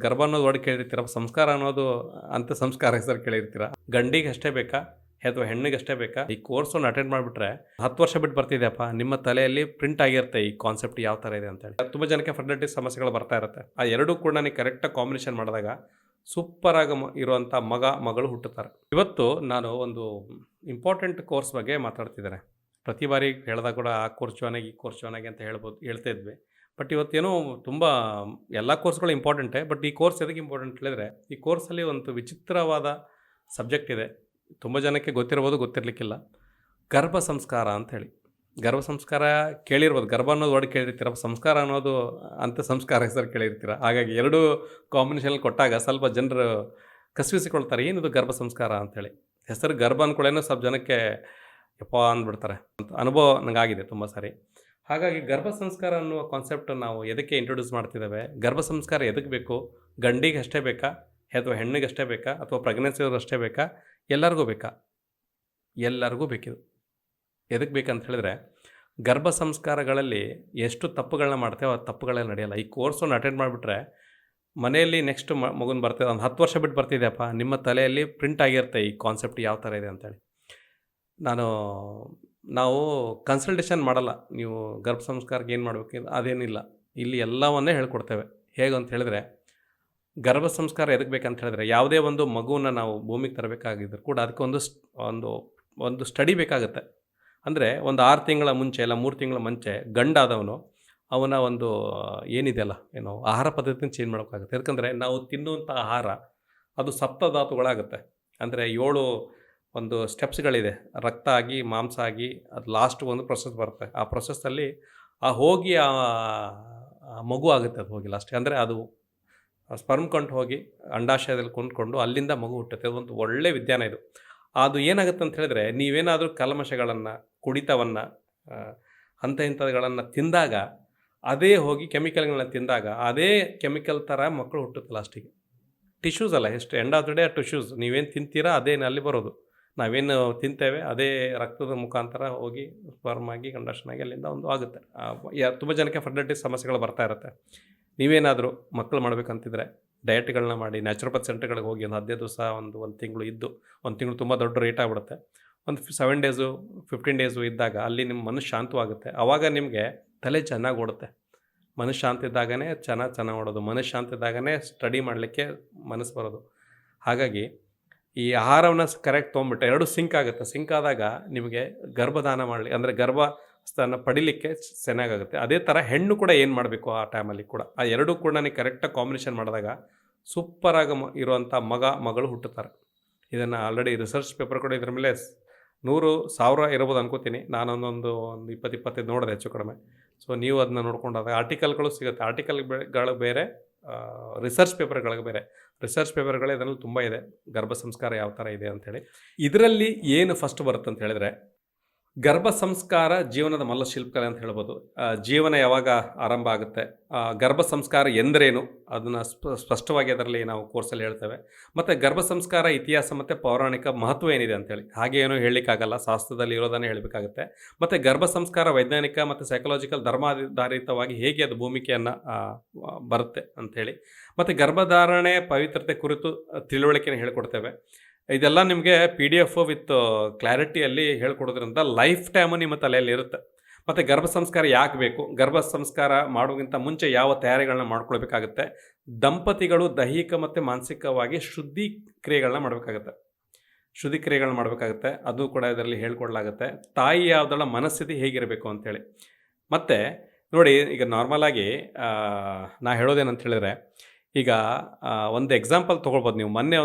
ಗರ್ಭ ಅನ್ನೋದು ವರ್ಡ್ ಕೇಳಿರ್ತೀರ, ಸಂಸ್ಕಾರ ಅನ್ನೋದು ಅಂತ ಸಂಸ್ಕಾರ ಹೆಸರು ಕೇಳಿರ್ತೀರ. ಗಂಡಿಗೆ ಅಷ್ಟೇ ಬೇಕಾ ಅಥವಾ ಹೆಣ್ಣಿಗೆ ಅಷ್ಟೇ ಬೇಕಾ? ಈ ಕೋರ್ಸನ್ನು ಅಟೆಂಡ್ ಮಾಡಿಬಿಟ್ರೆ 10 ವರ್ಷ ಬಿಟ್ಟು ಬರ್ತಿದೆಯಪ್ಪ, ನಿಮ್ಮ ತಲೆಯಲ್ಲಿ ಪ್ರಿಂಟ್ ಆಗಿರುತ್ತೆ ಈ ಕಾನ್ಸೆಪ್ಟ್ ಯಾವ ಥರ ಇದೆ ಅಂತೇಳಿ. ತುಂಬ ಜನಕ್ಕೆ ಫರ್ಟಿಲಿಟಿ ಸಮಸ್ಯೆಗಳು ಬರ್ತಾ ಇರುತ್ತೆ. ಆ ಎರಡೂ ಕೂಡ ನೀವು ಕರೆಕ್ಟಾಗಿ ಕಾಂಬಿನೇಷನ್ ಮಾಡಿದಾಗ ಸೂಪರಾಗಿ ಇರುವಂಥ ಮಗಳು ಹುಟ್ಟುತ್ತಾರೆ. ಇವತ್ತು ನಾನು ಒಂದು ಇಂಪಾರ್ಟೆಂಟ್ ಕೋರ್ಸ್ ಬಗ್ಗೆ ಮಾತಾಡ್ತಿದ್ದೇನೆ. ಪ್ರತಿ ಬಾರಿ ಹೇಳಿದಾಗ ಕೂಡ ಆ ಕೋರ್ಸ್ ಜಾಯ್ನಾಗಿ ಈ ಕೋರ್ಸ್ ಜಾಯ್ನಾಗಿ ಅಂತ ಹೇಳ್ತಾ ಇದ್ವಿ. ಬಟ್ ಇವತ್ತೇನೋ ತುಂಬ ಎಲ್ಲ ಕೋರ್ಸ್ಗಳು ಇಂಪಾರ್ಟೆಂಟೇ. ಬಟ್ ಈ ಕೋರ್ಸ್ ಎದಕ್ಕೆ ಇಂಪಾರ್ಟೆಂಟ್ ಹೇಳಿದರೆ, ಈ ಕೋರ್ಸಲ್ಲಿ ಒಂದು ವಿಚಿತ್ರವಾದ ಸಬ್ಜೆಕ್ಟ್ ಇದೆ. ತುಂಬ ಜನಕ್ಕೆ ಗೊತ್ತಿರ್ಬೋದು, ಗೊತ್ತಿರಲಿಕ್ಕಿಲ್ಲ. ಗರ್ಭ ಸಂಸ್ಕಾರ ಅಂಥೇಳಿ. ಗರ್ಭ ಸಂಸ್ಕಾರ ಕೇಳಿರ್ಬೋದು. ಗರ್ಭ ಅನ್ನೋದು ವರ್ಡ್ ಕೇಳಿರ್ತೀರ, ಸಂಸ್ಕಾರ ಅನ್ನೋದು ಅಂತ್ಯ ಸಂಸ್ಕಾರ ಹೆಸರು ಕೇಳಿರ್ತೀರ. ಹಾಗಾಗಿ ಎರಡೂ ಕಾಂಬಿನೇಷನಲ್ಲಿ ಕೊಟ್ಟಾಗ ಸ್ವಲ್ಪ ಜನರು ಕಸಿವಿಸಿಕೊಳ್ತಾರೆ, ಏನಿದು ಗರ್ಭ ಸಂಸ್ಕಾರ ಅಂಥೇಳಿ. ಹೆಸರು ಗರ್ಭ ಅಂದ್ಕೊಳ್ಳೇನೋ ಸ್ವಲ್ಪ ಜನಕ್ಕೆ ಯಪ್ಪ ಅಂದ್ಬಿಡ್ತಾರೆ. ಅಂತ ಅನುಭವ ನನಗಾಗಿದೆ ತುಂಬ ಸಾರಿ. ಹಾಗಾಗಿ ಗರ್ಭ ಸಂಸ್ಕಾರ ಅನ್ನುವ ಕಾನ್ಸೆಪ್ಟ್ ನಾವು ಎದಕ್ಕೆ ಇಂಟ್ರೊಡ್ಯೂಸ್ ಮಾಡ್ತಿದ್ದೇವೆ? ಗರ್ಭ ಸಂಸ್ಕಾರ ಎದಕ್ಕೆ ಬೇಕು? ಗಂಡಿಗೆ ಅಷ್ಟೇ ಬೇಕಾ ಅಥವಾ ಹೆಣ್ಣಿಗೆ ಅಷ್ಟೇ ಬೇಕಾ ಅಥವಾ ಪ್ರೆಗ್ನೆನ್ಸಿ ಅವ್ರು ಅಷ್ಟೇ ಬೇಕಾ? ಎಲ್ಲರಿಗೂ ಬೇಕಾ? ಎಲ್ಲರಿಗೂ ಬೇಕಿದು. ಎದಕ್ಕೆ ಬೇಕಂತ ಹೇಳಿದ್ರೆ, ಗರ್ಭ ಸಂಸ್ಕಾರಗಳಲ್ಲಿ ಎಷ್ಟು ತಪ್ಪುಗಳನ್ನ ಮಾಡ್ತೇವೆ ಆ ತಪ್ಪುಗಳೆಲ್ಲ ನಡೆಯಲ್ಲ. ಈ ಕೋರ್ಸನ್ನು ಅಟೆಂಡ್ ಮಾಡಿಬಿಟ್ರೆ ಮನೆಯಲ್ಲಿ ನೆಕ್ಸ್ಟ್ ಮಗುನ ಬರ್ತಿದೆ, ಒಂದು 10 ವರ್ಷ ಬಿಟ್ಟು ಬರ್ತಿದೆಯಪ್ಪ, ನಿಮ್ಮ ತಲೆಯಲ್ಲಿ ಪ್ರಿಂಟ್ ಆಗಿರುತ್ತೆ ಈ ಕಾನ್ಸೆಪ್ಟ್ ಯಾವ ಥರ ಇದೆ ಅಂತೇಳಿ. ನಾವು ಕನ್ಸಲ್ಟೇಷನ್ ಮಾಡಲ್ಲ. ನೀವು ಗರ್ಭ ಸಂಸ್ಕಾರಕ್ಕೆ ಏನು ಮಾಡಬೇಕು ಅದೇನಿಲ್ಲ. ಇಲ್ಲಿ ಎಲ್ಲವನ್ನೇ ಹೇಳ್ಕೊಡ್ತೇವೆ. ಹೇಗೆ ಅಂತ ಹೇಳಿದ್ರೆ, ಗರ್ಭ ಸಂಸ್ಕಾರ ಎದಕ್ಕೆ ಬೇಕಂತ ಹೇಳಿದ್ರೆ, ಯಾವುದೇ ಒಂದು ಮಗುವನ್ನು ನಾವು ಭೂಮಿಗೆ ತರಬೇಕಾಗಿದ್ರು ಕೂಡ ಅದಕ್ಕೆ ಒಂದು ಸ್ಟಡಿ ಬೇಕಾಗುತ್ತೆ. ಅಂದರೆ ಒಂದು 6 ತಿಂಗಳ ಮುಂಚೆ ಇಲ್ಲ 3 ತಿಂಗಳ ಮುಂಚೆ ಗಂಡಾದವನು ಅವನ ಒಂದು ಏನಿದೆಯಲ್ಲ ಆಹಾರ ಪದ್ಧತಿನ ಚೇಂಜ್ ಮಾಡೋಕ್ಕಾಗುತ್ತೆ. ಯಾಕಂದರೆ ನಾವು ತಿನ್ನುವಂಥ ಆಹಾರ ಅದು ಸಪ್ತಧಾತುಗಳಾಗುತ್ತೆ. ಅಂದರೆ 7 ಒಂದು ಸ್ಟೆಪ್ಸ್ಗಳಿದೆ. ರಕ್ತ ಆಗಿ, ಮಾಂಸ ಆಗಿ, ಅದು ಲಾಸ್ಟ್ ಒಂದು ಪ್ರೊಸೆಸ್ ಬರುತ್ತೆ. ಆ ಪ್ರೊಸೆಸ್ಸಲ್ಲಿ ಹೋಗಿ ಮಗು ಆಗುತ್ತೆ. ಅದು ಹೋಗಿ ಲಾಸ್ಟ್ ಅಂದರೆ ಅದು ಸ್ಪರ್ಮ್ ಕೊಂಡು ಹೋಗಿ ಅಂಡಾಶಯದಲ್ಲಿ ಕೊಂಡ್ಕೊಂಡು ಅಲ್ಲಿಂದ ಮಗು ಹುಟ್ಟುತ್ತೆ. ಒಂದು ಒಳ್ಳೆ ವಿಜ್ಞಾನ ಇದು. ಅದು ಏನಾಗುತ್ತೆ ಅಂತ ಹೇಳಿದ್ರೆ, ನೀವೇನಾದರೂ ಕಲ್ಮಶಗಳನ್ನು, ಕುಡಿತವನ್ನು, ಇಂಥವುಗಳನ್ನು ತಿಂದಾಗ ಅದೇ ಹೋಗಿ ಕೆಮಿಕಲ್ಗಳನ್ನ ತಿಂದಾಗ ಅದೇ ಕೆಮಿಕಲ್ ಥರ ಮಕ್ಕಳು ಹುಟ್ಟುತ್ತೆ ಲಾಸ್ಟಿಗೆ. ಟಿಶ್ಯೂಸ್ ಅಲ್ಲ, ಎಷ್ಟು end of the day tissues ನೀವೇನು ತಿಂತೀರಾ ಅದೇನು ಅಲ್ಲಿ ಬರೋದು. ನಾವೇನು ತಿಂತೇವೆ ಅದೇ ರಕ್ತದ ಮುಖಾಂತರ ಹೋಗಿ ಸ್ಪರ್ಮ್ ಆಗಿ ಕಂಡಕ್ಷನ್ ಆಗಿ ಅಲ್ಲಿಂದ ಒಂದು ಆಗುತ್ತೆ. ತುಂಬ ಜನಕ್ಕೆ ಫರ್ಟಿಲಿಟಿ ಸಮಸ್ಯೆಗಳು ಬರ್ತಾ ಇರುತ್ತೆ. ನೀವೇನಾದರೂ ಮಕ್ಕಳು ಮಾಡಬೇಕಂತಿದ್ರೆ ಡಯಟ್ಗಳನ್ನ ಮಾಡಿ ನ್ಯಾಚುರೋಪತಿ ಸೆಂಟರ್ಗಳಿಗೆ ಹೋಗಿ ಒಂದು 15 ದಿವಸ ಒಂದು ತಿಂಗಳು ಇದ್ದು, ಒಂದು ತಿಂಗಳು ತುಂಬ ದೊಡ್ಡ ರೇಟ್ ಆಗಿಬಿಡುತ್ತೆ. ಒಂದು 7 ಡೇಸು 15 ಡೇಸು ಇದ್ದಾಗ ಅಲ್ಲಿ ನಿಮ್ಮ ಮನಸ್ಸು ಶಾಂತವಾಗುತ್ತೆ. ಆವಾಗ ನಿಮಗೆ ತಲೆ ಚೆನ್ನಾಗಿ ಓಡುತ್ತೆ. ಮನಸ್ಸು ಶಾಂತಿ ಇದ್ದಾಗನೇ ಚೆನ್ನಾಗಿ ಓಡೋದು. ಮನಸ್ಸು ಶಾಂತಿ ಇದ್ದಾಗನೇ ಸ್ಟಡಿ ಮಾಡಲಿಕ್ಕೆ ಮನಸ್ಸು ಬರೋದು. ಹಾಗಾಗಿ ಈ ಆಹಾರವನ್ನು ಕರೆಕ್ಟ್ ತೊಗೊಂಬಿಟ್ಟೆ ಎರಡೂ ಸಿಂಕ್ ಆಗುತ್ತೆ. ಸಿಂಕ್ ಆದಾಗ ನಿಮಗೆ ಗರ್ಭಧಾನ ಮಾಡಲಿ ಅಂದರೆ ಗರ್ಭಸ್ಥಾನ ಪಡಿಲಿಕ್ಕೆ ಚೆನ್ನಾಗಾಗುತ್ತೆ. ಅದೇ ಥರ ಹೆಣ್ಣು ಕೂಡ ಏನು ಮಾಡಬೇಕು ಆ ಟೈಮಲ್ಲಿ ಕೂಡ ಆ ಎರಡೂ ಕೂಡ ನೀವು ಕರೆಕ್ಟಾಗಿ ಕಾಂಬಿನೇಷನ್ ಮಾಡಿದಾಗ ಸೂಪರಾಗಿ ಇರುವಂಥ ಮಗಳು ಹುಟ್ಟುತ್ತಾರೆ. ಇದನ್ನು ಆಲ್ರೆಡಿ ರಿಸರ್ಚ್ ಪೇಪರ್ ಕೂಡ ಇದ್ರ ಮೇಲೆ 100,000 ಇರ್ಬೋದು ಅನ್ಕೋತೀನಿ. ನಾನೊಂದು 20-25 ನೋಡಿದೆ ಹೆಚ್ಚು ಕಡಿಮೆ. ಸೊ ನೀವು ಅದನ್ನ ನೋಡ್ಕೊಂಡಾಗ ಆರ್ಟಿಕಲ್ಗಳು ಸಿಗುತ್ತೆ. ಆರ್ಟಿಕಲ್ಗಳು ಬೇರೆ, ರಿಸರ್ಚ್ ಪೇಪರ್ಗಳಿಗೆ ಬೇರೆ. ರಿಸರ್ಚ್ ಪೇಪರ್ಗಳು ಇದರಲ್ಲಿ ತುಂಬ ಇದೆ, ಗರ್ಭ ಸಂಸ್ಕಾರ ಯಾವ ಥರ ಇದೆ ಅಂಥೇಳಿ. ಇದರಲ್ಲಿ ಏನು ಫಸ್ಟ್ ಬರುತ್ತೆ ಅಂತ ಹೇಳಿದ್ರೆ, ಗರ್ಭ ಸಂಸ್ಕಾರ ಜೀವನದ ಮಲ್ಲಶಿಲ್ಪಕಲೆ ಅಂತ ಹೇಳ್ಬೋದು. ಜೀವನ ಯಾವಾಗ ಆರಂಭ ಆಗುತ್ತೆ, ಗರ್ಭ ಸಂಸ್ಕಾರ ಎಂದರೇನು ಅದನ್ನು ಸ್ಪಷ್ಟವಾಗಿ ಅದರಲ್ಲಿ ನಾವು ಕೋರ್ಸಲ್ಲಿ ಹೇಳ್ತೇವೆ. ಮತ್ತು ಗರ್ಭ ಸಂಸ್ಕಾರ ಇತಿಹಾಸ ಮತ್ತು ಪೌರಾಣಿಕ ಮಹತ್ವ ಏನಿದೆ ಅಂಥೇಳಿ ಹಾಗೆ ಏನೂ ಹೇಳಲಿಕ್ಕಾಗಲ್ಲ, ಶಾಸ್ತ್ರದಲ್ಲಿ ಇರೋದನ್ನೇ ಹೇಳಬೇಕಾಗುತ್ತೆ. ಮತ್ತು ಗರ್ಭ ಸಂಸ್ಕಾರ ವೈಜ್ಞಾನಿಕ ಮತ್ತು ಸೈಕಲಾಜಿಕಲ್ ಧರ್ಮಾಧಾರಿತವಾಗಿ ಹೇಗೆ ಅದು ಭೂಮಿಕೆಯನ್ನು ಬರುತ್ತೆ ಅಂಥೇಳಿ, ಮತ್ತು ಗರ್ಭಧಾರಣೆ ಪವಿತ್ರತೆ ಕುರಿತು ತಿಳುವಳಿಕೆಯನ್ನು ಹೇಳ್ಕೊಡ್ತೇವೆ. ಇದೆಲ್ಲ ನಿಮಗೆ PDF ವಿತ್ ಕ್ಲಾರಿಟಿಯಲ್ಲಿ ಹೇಳ್ಕೊಡೋದ್ರಿಂದ ಲೈಫ್ ಟೈಮು ನಿಮ್ಮ ತಲೆಯಲ್ಲಿ ಇರುತ್ತೆ. ಮತ್ತು ಗರ್ಭ ಸಂಸ್ಕಾರ ಯಾಕೆ ಬೇಕು, ಗರ್ಭ ಸಂಸ್ಕಾರ ಮಾಡೋಕ್ಕಿಂತ ಮುಂಚೆ ಯಾವ ತಯಾರಿಗಳನ್ನ ಮಾಡ್ಕೊಳ್ಬೇಕಾಗುತ್ತೆ, ದಂಪತಿಗಳು ದೈಹಿಕ ಮತ್ತು ಮಾನಸಿಕವಾಗಿ ಶುದ್ಧಿ ಕ್ರಿಯೆಗಳನ್ನ ಮಾಡಬೇಕಾಗುತ್ತೆ. ಅದು ಕೂಡ ಇದರಲ್ಲಿ ಹೇಳ್ಕೊಡ್ಲಾಗುತ್ತೆ. ತಾಯಿ ಯಾವುದಳ ಮನಸ್ಥಿತಿ ಹೇಗಿರಬೇಕು ಅಂಥೇಳಿ. ಮತ್ತು ನೋಡಿ, ಈಗ ನಾರ್ಮಲಾಗಿ ನಾ ಹೇಳೋದೇನಂತ ಹೇಳಿದ್ರೆ, ಈಗ ಒಂದು ಎಕ್ಸಾಂಪಲ್ ತೊಗೊಳ್ಬೋದು ನೀವು. ಮೊನ್ನೆ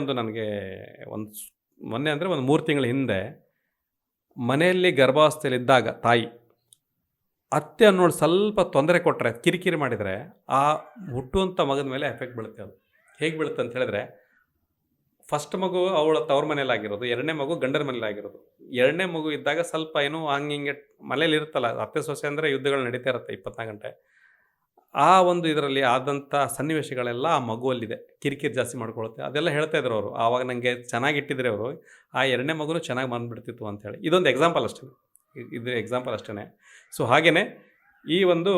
ಅಂದರೆ ಒಂದು 3 ತಿಂಗಳ ಹಿಂದೆ ಮನೆಯಲ್ಲಿ ಗರ್ಭಾವಸ್ಥೆಯಲ್ಲಿದ್ದಾಗ ತಾಯಿ ಅತ್ತೆ ಅನ್ನೋಳು ಸ್ವಲ್ಪ ತೊಂದರೆ ಕೊಟ್ಟರೆ, ಕಿರಿಕಿರಿ ಮಾಡಿದರೆ ಆ ಹುಟ್ಟುವಂಥ ಮಗನ ಮೇಲೆ ಎಫೆಕ್ಟ್ ಬೀಳುತ್ತೆ. ಅದು ಹೇಗೆ ಬೀಳುತ್ತೆ ಅಂತ ಹೇಳಿದ್ರೆ, ಫಸ್ಟ್ ಮಗು ಅವಳ ತವ್ರ ಮನೇಲಾಗಿರೋದು, 2ನೇ ಮಗು ಗಂಡನ ಮನೇಲಾಗಿರೋದು. 2ನೇ ಮಗು ಇದ್ದಾಗ ಸ್ವಲ್ಪ ಏನೋ ಹಿಂಗೆ ಮನೇಲಿ ಇರುತ್ತಲ್ಲ, ಅತ್ತೆ ಸೊಸೆ ಅಂದರೆ ಯುದ್ಧಗಳು ನಡೀತಾ ಇರುತ್ತೆ 24 ಗಂಟೆ. ಆ ಒಂದು ಇದರಲ್ಲಿ ಆದಂಥ ಸನ್ನಿವೇಶಗಳೆಲ್ಲ ಆ ಮಗುವಲ್ಲಿದೆ. ಕಿರಿಕಿರಿ ಜಾಸ್ತಿ ಮಾಡ್ಕೊಳುತ್ತೆ. ಅದೆಲ್ಲ ಹೇಳ್ತಾ ಇದ್ರು ಅವರು. ಆವಾಗ ನನಗೆ ಚೆನ್ನಾಗಿ ಇಟ್ಟಿದ್ರೆ ಅವರು, ಆ 2ನೇ ಮಗುನೂ ಚೆನ್ನಾಗಿ ಬಂದುಬಿಡ್ತಿತ್ತು ಅಂಥೇಳಿ. ಇದೊಂದು ಎಕ್ಸಾಂಪಲ್ ಅಷ್ಟೇ. ಸೊ ಹಾಗೆಯೇ ಈ ಒಂದು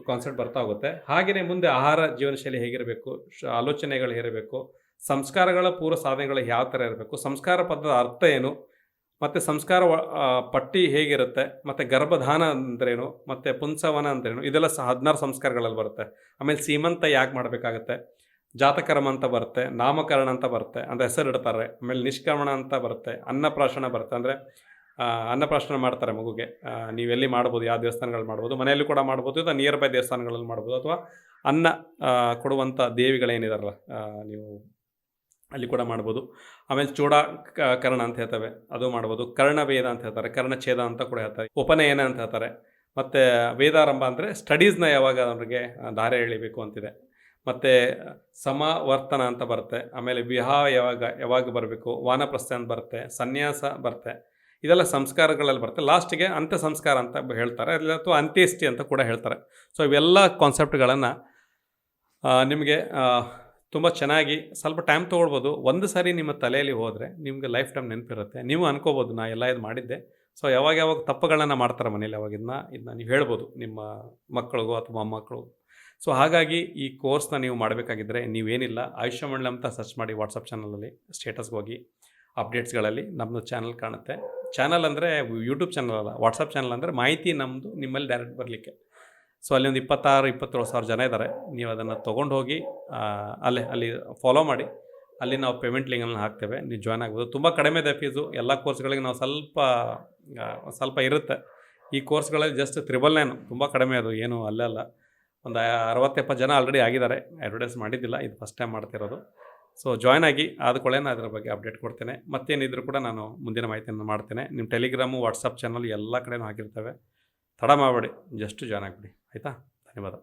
ಕಾನ್ಸೆಪ್ಟ್ ಬರ್ತಾ ಹೋಗುತ್ತೆ. ಹಾಗೆಯೇ ಮುಂದೆ ಆಹಾರ ಜೀವನ ಶೈಲಿ ಹೇಗಿರಬೇಕು, ಆಲೋಚನೆಗಳು ಹೇಗಿರಬೇಕು, ಸಂಸ್ಕಾರಗಳ ಪೂರ್ವ ಸಾಧನೆಗಳು ಯಾವ ಥರ ಇರಬೇಕು, ಸಂಸ್ಕಾರ ಪದದ ಅರ್ಥ ಏನು, ಮತ್ತು ಸಂಸ್ಕಾರ ಪಟ್ಟಿ ಹೇಗಿರುತ್ತೆ, ಮತ್ತು ಗರ್ಭಧಾನ ಅಂದ್ರೇನು, ಮತ್ತು ಪುಂಸವನ ಅಂದ್ರೇನು, ಇದೆಲ್ಲ 16 ಸಂಸ್ಕಾರಗಳಲ್ಲಿ ಬರುತ್ತೆ. ಆಮೇಲೆ ಸೀಮಂತ ಯಾಕೆ ಮಾಡಬೇಕಾಗತ್ತೆ, ಜಾತಕರ್ಮ ಅಂತ ಬರುತ್ತೆ, ನಾಮಕರಣ ಅಂತ ಬರುತ್ತೆ, ಅಂದರೆ ಹೆಸರಿಡ್ತಾರೆ. ಆಮೇಲೆ ನಿಷ್ಕ್ರಮಣ ಅಂತ ಬರುತ್ತೆ, ಅನ್ನಪ್ರಾಶನ ಬರುತ್ತೆ, ಅಂದರೆ ಅನ್ನಪ್ರಾಶನ ಮಾಡ್ತಾರೆ ಮಗುಗೆ. ನೀವೆಲ್ಲಿ ಮಾಡ್ಬೋದು, ಯಾವ ದೇವಸ್ಥಾನಗಳಲ್ಲಿ ಮಾಡ್ಬೋದು, ಮನೆಯಲ್ಲೂ ಕೂಡ ಮಾಡ್ಬೋದು, ಅಥವಾ ನಿಯರ್ ಬೈ ದೇವಸ್ಥಾನಗಳಲ್ಲಿ ಮಾಡ್ಬೋದು, ಅಥವಾ ಅನ್ನ ಕೊಡುವಂಥ ದೇವಿಗಳೇನಿದಾರಲ್ಲ ನೀವು ಅಲ್ಲಿ ಕೂಡ ಮಾಡ್ಬೋದು. ಆಮೇಲೆ ಚೂಡಾಕರಣ ಅಂತ ಹೇಳ್ತೇವೆ, ಅದು ಮಾಡ್ಬೋದು. ಕರ್ಣವೇದ ಅಂತ ಹೇಳ್ತಾರೆ, ಕರ್ಣಛೇದ ಅಂತ ಕೂಡ ಹೇಳ್ತಾರೆ, ಉಪನಯನ ಅಂತ ಹೇಳ್ತಾರೆ. ಮತ್ತು ವೇದಾರಂಭ ಅಂದರೆ ಸ್ಟಡೀಸ್ನ ಯಾವಾಗ ಅವ್ರಿಗೆ ದಾರಿ ಎಳಿಬೇಕು ಅಂತಿದೆ. ಮತ್ತು ಸಮಾವರ್ತನ ಅಂತ ಬರುತ್ತೆ. ಆಮೇಲೆ ವಿವಾಹ ಯಾವಾಗ ಬರಬೇಕು, ವಾನಪ್ರಸ್ಥ ಅಂತ ಬರುತ್ತೆ, ಸನ್ಯಾಸ ಬರುತ್ತೆ. ಇದೆಲ್ಲ ಸಂಸ್ಕಾರಗಳಲ್ಲಿ ಬರುತ್ತೆ. ಲಾಸ್ಟಿಗೆ ಅಂತ್ಯ ಸಂಸ್ಕಾರ ಅಂತ ಹೇಳ್ತಾರೆ, ಅಥವಾ ಅಂತ್ಯೇಷ್ಟಿ ಅಂತ ಕೂಡ ಹೇಳ್ತಾರೆ. ಸೊ ಇವೆಲ್ಲ ಕಾನ್ಸೆಪ್ಟ್ಗಳನ್ನು ನಿಮಗೆ ತುಂಬ ಚೆನ್ನಾಗಿ ಸ್ವಲ್ಪ ಟೈಮ್ ತೊಗೊಳ್ಬೋದು. ಒಂದು ಸಾರಿ ನಿಮ್ಮ ತಲೆಯಲ್ಲಿ ಹೋದರೆ ನಿಮಗೆ ಲೈಫ್ ಟೈಮ್ ನೆನಪಿರುತ್ತೆ. ನೀವು ಅನ್ಕೋಬೋದು ನಾ ಎಲ್ಲ ಇದು ಮಾಡಿದ್ದೆ. ಸೊ ಯಾವಾಗ ತಪ್ಪುಗಳನ್ನ ಮಾಡ್ತಾರೆ ಮನೇಲಿ, ಅವಾಗ ಇದನ್ನ ನೀವು ಹೇಳ್ಬೋದು ನಿಮ್ಮ ಮಕ್ಕಳಿಗೂ ಅಥವಾ ಮೊಮ್ಮಕ್ಕಳು. ಸೊ ಹಾಗಾಗಿ ಈ ಕೋರ್ಸ್ನ ನೀವು ಮಾಡಬೇಕಾಗಿದ್ದರೆ ನೀವೇನಿಲ್ಲ, ಆಯುಷ್ಯ ಮಂಡಲ ಅಂತ ಸರ್ಚ್ ಮಾಡಿ ವಾಟ್ಸಪ್ ಚಾನಲಲ್ಲಿ ಸ್ಟೇಟಸ್ಗೆ ಹೋಗಿ ಅಪ್ಡೇಟ್ಸ್ಗಳಲ್ಲಿ ನಮ್ಮದು ಚಾನಲ್ ಕಾಣುತ್ತೆ. ಚಾನಲ್ ಅಂದರೆ ಯೂಟ್ಯೂಬ್ ಚಾನಲ್ ಅಲ್ಲ, ವಾಟ್ಸಪ್ ಚಾನಲ್ ಅಂದರೆ ಮಾಹಿತಿ ನಮ್ಮದು ನಿಮ್ಮಲ್ಲಿ ಡೈರೆಕ್ಟ್ ಬರಲಿಕ್ಕೆ. ಸೊ ಅಲ್ಲಿ ಒಂದು 26-27 ಸಾವಿರ ಜನ ಇದ್ದಾರೆ. ನೀವು ಅದನ್ನು ತೊಗೊಂಡು ಹೋಗಿ ಅಲ್ಲಿ ಫಾಲೋ ಮಾಡಿ. ಅಲ್ಲಿ ನಾವು ಪೇಮೆಂಟ್ ಲಿಂಕನ್ನು ಹಾಕ್ತೇವೆ, ನೀವು ಜಾಯ್ನ್ ಆಗ್ಬೋದು. ತುಂಬ ಕಡಿಮೆ ಇದೆ ಫೀಸು. ಎಲ್ಲ ಕೋರ್ಸ್ಗಳಿಗೆ ನಾವು ಸ್ವಲ್ಪ ಇರುತ್ತೆ. ಈ ಕೋರ್ಸ್ಗಳಲ್ಲಿ ಜಸ್ಟ್ 999, ತುಂಬ ಕಡಿಮೆ, ಅದು ಏನು ಅಲ್ಲ. ಒಂದು 60-70 ಜನ ಆಲ್ರೆಡಿ ಆಗಿದ್ದಾರೆ. ಅಡ್ವರ್ಟೈಸ್ ಮಾಡಿದ್ದಿಲ್ಲ, ಇದು ಫಸ್ಟ್ ಟೈಮ್ ಮಾಡ್ತಿರೋದು. ಸೊ ಜಾಯ್ನ್ ಆಗಿ ಆದಕೊಳ್ಳೆ ನಾನು ಅದರ ಬಗ್ಗೆ ಅಪ್ಡೇಟ್ ಕೊಡ್ತೇನೆ. ಮತ್ತೇನಿದ್ರು ಕೂಡ ನಾನು ಮುಂದಿನ ಮಾಹಿತಿಯನ್ನು ಮಾಡ್ತೇನೆ. ನಿಮ್ಮ ಟೆಲಿಗ್ರಾಮು, ವಾಟ್ಸಪ್ ಚಾನಲ್ ಎಲ್ಲ ಕಡೆನೂ ಹಾಕಿರ್ತೇವೆ. ತಡ ಮಾಡಬೇಡಿ, ಜಸ್ಟ್ ಜಾಯ್ನ್ ಆಗಿಬಿಡಿ, ಆಯಿತಾ? ಧನ್ಯವಾದ.